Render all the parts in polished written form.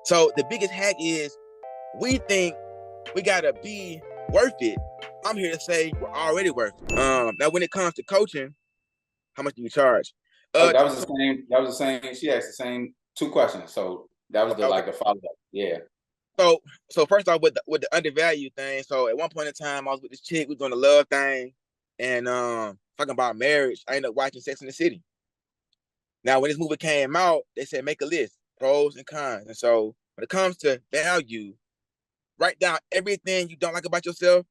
So the biggest hack is we think we gotta be worth it. I'm here to say we're already worth it. Now when it comes to coaching, how much do you charge? Oh, that was the same. That was the same. She asked the same two questions. So that was the Okay. like the follow up. Yeah. So first off with the undervalued thing. So at one point in time, I was with this chick. We was doing the love thing, and talking about marriage. I ended up watching Sex in the City. Now when this movie came out, they said make a list, pros and cons. And so when it comes to value, write down everything you don't like about yourself.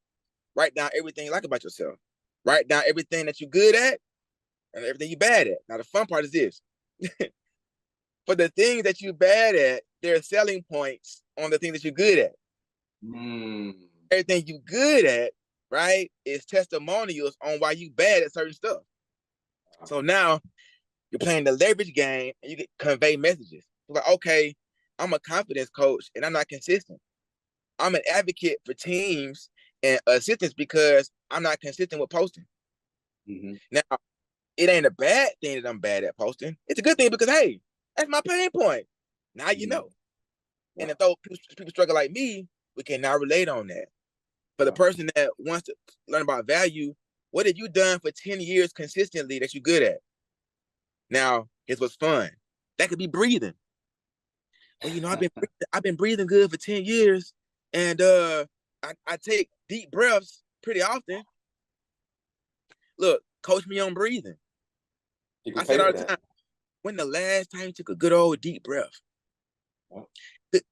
Write down everything you like about yourself. Write down everything that you're good at and everything you're bad at. Now the fun part is this: for the things that you're bad at, there are selling points on the things that you're good at. Mm. Everything you good at, right, is testimonials on why you bad at certain stuff. So now you're playing the leverage game and you get convey messages. Like, okay, I'm a confidence coach and I'm not consistent. I'm an advocate for teams and assistants because I'm not consistent with posting. Mm-hmm. Now, it ain't a bad thing that I'm bad at posting. It's a good thing because, hey, that's my pain point. Now you know. Yeah. And if those people struggle like me, we can now relate on that. For the person that wants to learn about value, what have you done for 10 years consistently that you're good at? Now, here's what's fun. That could be breathing. Well, I've been breathing good for 10 years, and I take deep breaths pretty often. Look, coach me on breathing. You I can said pay all for the that. time, when the last time you took a good old deep breath?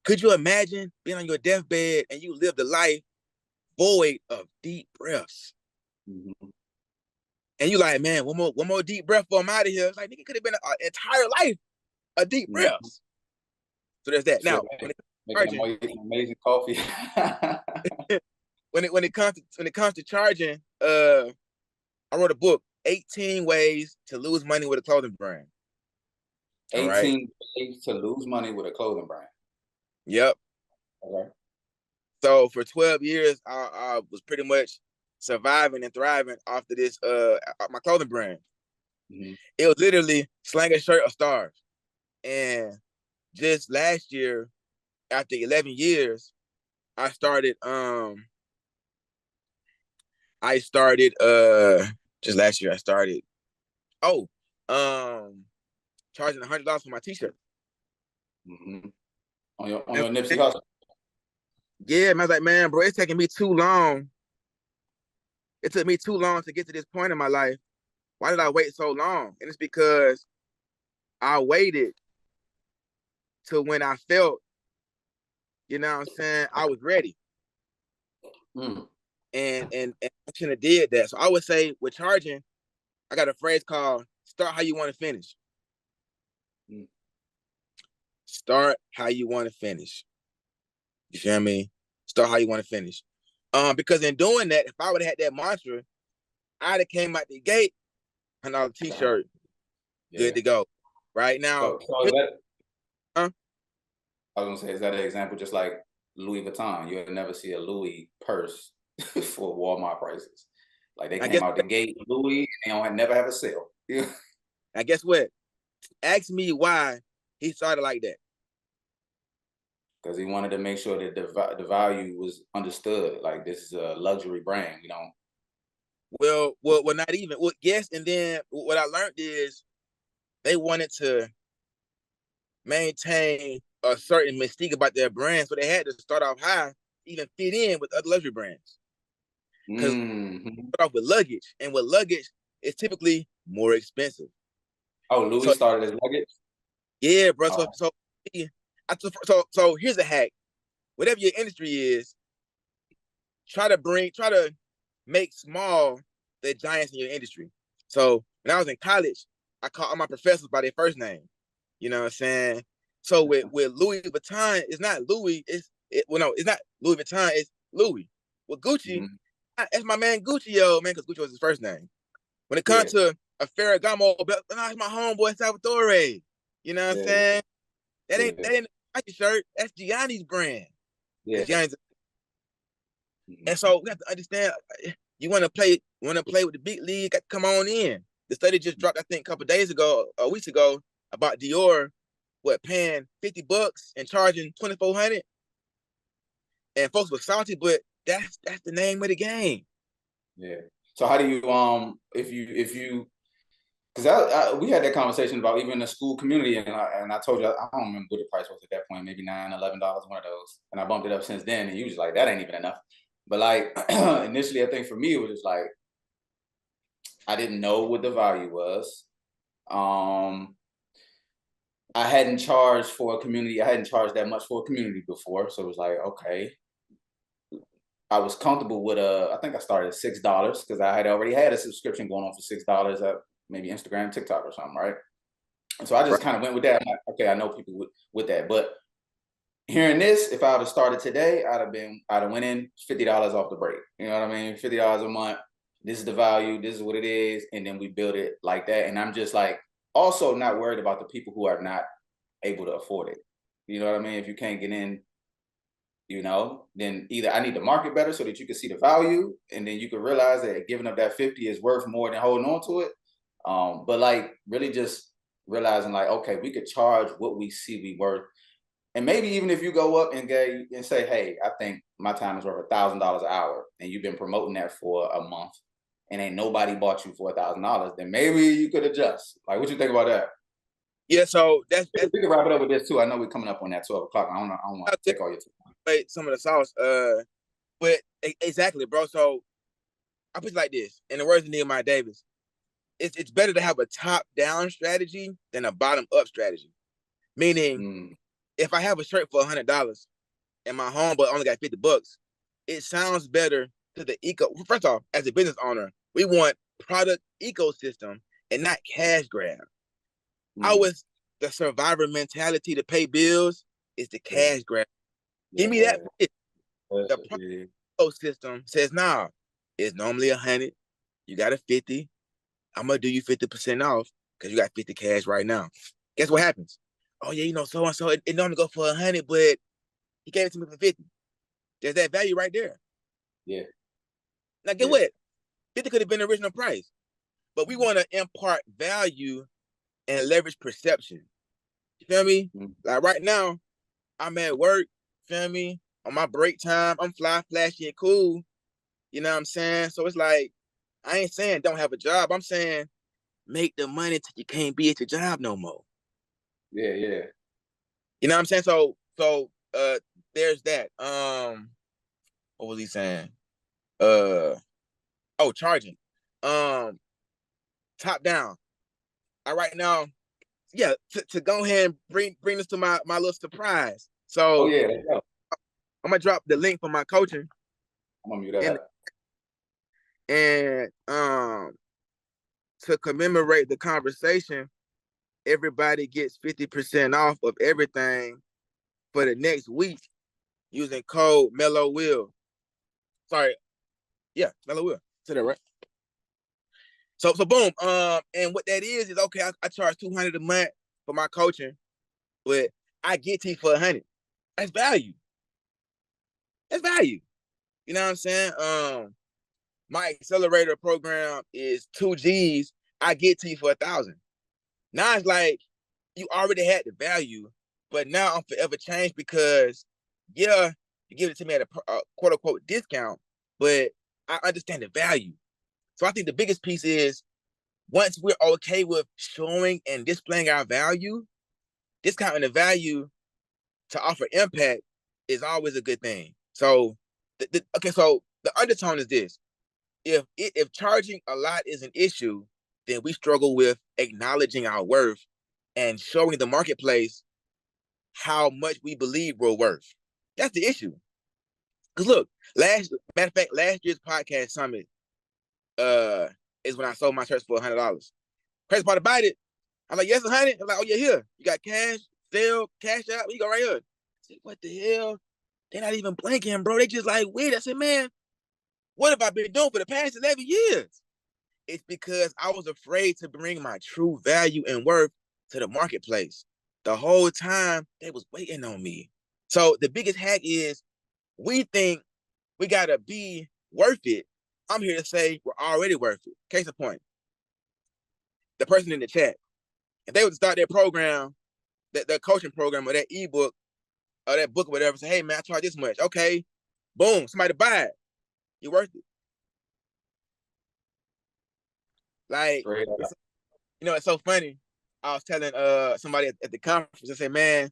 Could you imagine being on your deathbed and you lived a life void of deep breaths? Mm-hmm. And you like, man, one more deep breath before I'm out of here. It's like, nigga, could have been an entire life of deep Mm-hmm. breaths. So there's that. Still Now, when it making comes to amazing coffee. charging, when it comes to charging, I wrote a book, 18 Ways to Lose Money with a Clothing Brand. All right. 18 ways to lose money with a clothing brand. Yep. Okay. So for 12 years, I was pretty much surviving and thriving after this my clothing brand. Mm-hmm. It was literally slang a shirt or starve. And just last year, after 11 years, I started just last year I started oh charging $100 for my t-shirt. Mm-hmm. On your And Nipsey Hustle. yeah, man, I was like, man, bro, it's taking me too long. It took me too long to get to this point in my life. Why did I wait so long? And it's because I waited till when I felt, you know what I'm saying, I was ready. Mm. And I shouldn't have did that. So I would say with charging, I got a phrase called start how you want to finish. Mm. Start how you want to finish. You feel me? Start how you want to finish. Because in doing that, if I would have had that mantra, I'd have came out the gate, $100 t-shirt, good Yeah. to go. Right now, So is that, huh? I was gonna say, is that an example just like Louis Vuitton? You'll never see a Louis purse for Walmart prices. Like they I came guess out the gate Louis and they don't never have a sale. Yeah. I guess what? Ask me why he started like that. Because he wanted to make sure that the value was understood. Like this is a luxury brand. You know. Well, not even. Well, yes, and then what I learned is they wanted to maintain a certain mystique about their brand, so they had to start off high, even fit in with other luxury brands. Because Mm-hmm. start off with luggage, and with luggage, it's typically more expensive. Oh, Louis So started as luggage. yeah, bro. Oh, So here's a hack. Whatever your industry is, try to make small the giants in your industry. So when I was in college, I called all my professors by their first name. You know what I'm saying? So with Louis Vuitton, it's not Louis. It's not Louis Vuitton. It's Louis. With Gucci, mm-hmm. that's my man Gucci, yo, man, because Gucci was his first name. When it Yeah, comes to a Ferragamo, that's my homeboy Salvatore. You know what I'm yeah, saying? yeah, That ain't a Nike shirt. That's Gianni's brand. Because yeah. Gianni's, Mm-hmm. and so we have to understand. Want to play with the big league? Come on in. The study just dropped, I think, a couple of days ago, a weeks ago, about Dior. paying $50 and charging 2,400, and folks were salty, but that's the name of the game. Yeah. So how do you if you because we had that conversation about even the school community, and I told you I don't remember what the price was at that point, maybe $9, $11, one of those, and I bumped it up since then, and you was like, that ain't even enough. But like initially, I think for me it was just like I didn't know what the value was. I hadn't charged for a community. I hadn't charged that much for a community before, so it was like, okay. I was comfortable with I think I started at $6 because I had already had a subscription going on for $6 at maybe Instagram, TikTok, or something, right? And so I just kind of went with that. I'm like, okay, I know people with that. But hearing this, if I would have started today, I'd have went in $50 off the break. You know what I mean? $50 a month. This is the value. This is what it is, and then we build it like that. And I'm just like also not worried about the people who are not able to afford it. You know what I mean? If you can't get in, then either I need to market better so that you can see the value, and then you can realize that giving up that 50 is worth more than holding on to it. But like really just realizing like, okay, we could charge what we see we worth. And maybe even if you go up and say, hey, I think my time is worth $1,000 an hour, and you've been promoting that for a month and ain't nobody bought you for $1,000, then maybe you could adjust. Like, what you think about that? Yeah, so that's we can wrap it up with this too. I know we're coming up on that 12 o'clock. I don't want to take all your time. Some of the sauce. But exactly, bro. So I put it like this. In the words of Nehemiah Davis, it's better to have a top-down strategy than a bottom-up strategy. Meaning, if I have a shirt for $100 and my homeboy only got $50, it sounds better to the First off, as a business owner, we want product ecosystem and not cash grab. The survivor mentality to pay bills is the cash grab. Give me that. The product ecosystem says, nah, it's normally 100. You got a 50. I'm gonna do you 50% off because you got 50 cash right now. Guess what happens? Oh yeah, so and so it normally go for 100, but he gave it to me for 50. There's that value right there. Yeah. Now get what? 50 could have been the original price, but we want to impart value and leverage perception. You feel me? Like right now, I'm at work. Feel me? On my break time, I'm fly, flashy, and cool. You know what I'm saying? So it's like, I ain't saying don't have a job. I'm saying make the money till you can't be at your job no more. Yeah. You know what I'm saying? So there's that. What was he saying? Charging. Top down. All right now, yeah, to go ahead and bring this to my little surprise. So I'm gonna drop the link for my coaching. I'm gonna mute that. And to commemorate the conversation, everybody gets 50% off of everything for the next week using code Mello Will. Sorry, yeah, Mello Will. Say that right. So boom. And what that is okay. I charge $200 a month for my coaching, but I get to you for 100. That's value. That's value. You know what I'm saying? My accelerator program is 2 G's. I get to you for 1,000. Now it's like you already had the value, but now I'm forever changed because, yeah, you give it to me at a quote unquote discount, but I understand the value. So I think the biggest piece is once we're okay with showing and displaying our value, discounting the value to offer impact is always a good thing. So, so the undertone is this. If charging a lot is an issue, then we struggle with acknowledging our worth and showing the marketplace how much we believe we're worth. That's the issue. Because look, last year's podcast summit is when I sold my shirts for $100. Crazy part about it, I'm like, yes, 100. I'm like, oh yeah, here. You got cash, sell, cash out. You go right here. I said, what the hell? They're not even blinking, bro. They just like, wait. I said, man, what have I been doing for the past 11 years? It's because I was afraid to bring my true value and worth to the marketplace. The whole time they was waiting on me. So the biggest hack is we think we gotta be worth it. I'm here to say we're already worth it. Case in point, the person in the chat, if they would start their program that coaching program or that ebook or that book or whatever. Say, hey man, I charge this much. Okay, boom, somebody buy it. You're worth it. Like, it's so funny. I was telling somebody at the conference, I said, man,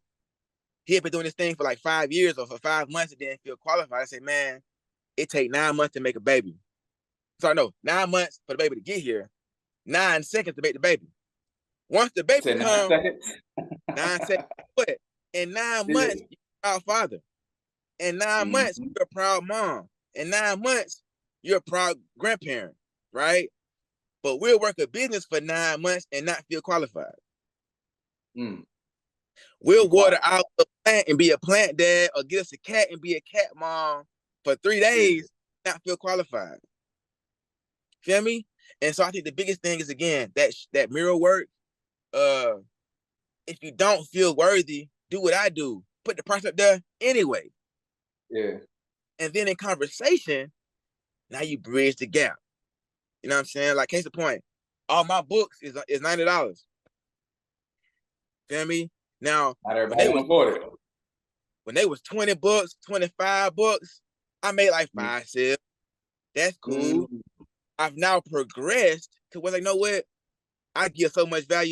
he had been doing this thing for like 5 years or for 5 months and didn't feel qualified. I said, man, it take 9 months to make a baby. So I know 9 months for the baby to get here, 9 seconds to make the baby. Once the baby comes, 9 seconds. But in 9 months, you're a proud father. In 9 months, you're a proud mom. In 9 months, you're a proud grandparent, right? But we'll work a business for 9 months and not feel qualified. We'll water out a plant and be a plant dad, or get us a cat and be a cat mom for 3 days, not feel qualified. Feel me? And so I think the biggest thing is, again, that mirror work. If you don't feel worthy, do what I do. Put the price up there anyway. Yeah. And then in conversation, now you bridge the gap. You know what I'm saying? Like, case in point, all my books is $90. Feel me? Now, when they was 20 bucks, 25 bucks, I made like 5 sales. That's cool. I've now progressed to where, like, you know what? I give so much value